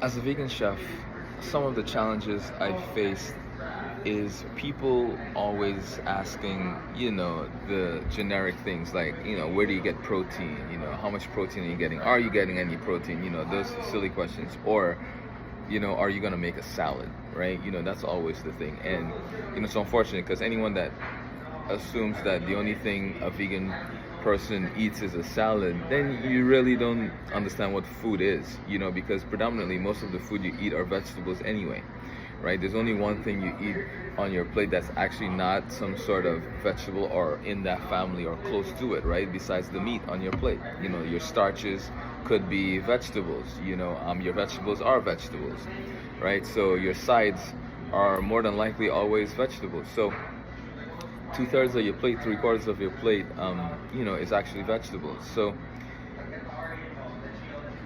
As a vegan chef, some of the challenges I faced is people always asking, the generic things like, where do you get protein? How much protein are you getting? Are you getting any protein? Those silly questions. Or, are you going to make a salad, right? That's always the thing. And, it's unfortunate because anyone that assumes that the only thing a vegan person eats is a salad, then you really don't understand what food is, because predominantly most of the food you eat are vegetables anyway, right? There's only one thing you eat on your plate that's actually not some sort of vegetable or in that family or close to it, right? Besides the meat on your plate, your starches could be vegetables, your vegetables are vegetables, right? So your sides are more than likely always vegetables. So two-thirds of your plate, three-quarters of your plate, is actually vegetables. So,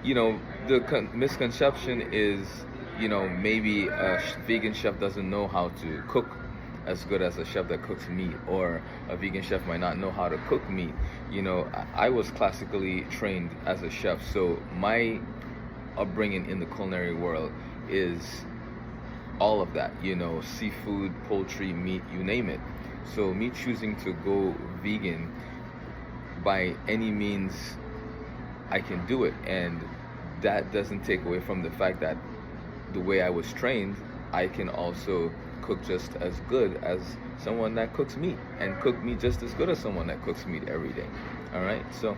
the misconception is, maybe a vegan chef doesn't know how to cook as good as a chef that cooks meat, or a vegan chef might not know how to cook meat. I was classically trained as a chef, so my upbringing in the culinary world is all of that, seafood, poultry, meat, you name it. So me choosing to go vegan, by any means I can do it, and that doesn't take away from the fact that the way I was trained, I can also cook just as good as someone that cooks meat, and cook meat just as good as someone that cooks meat every day. All right, so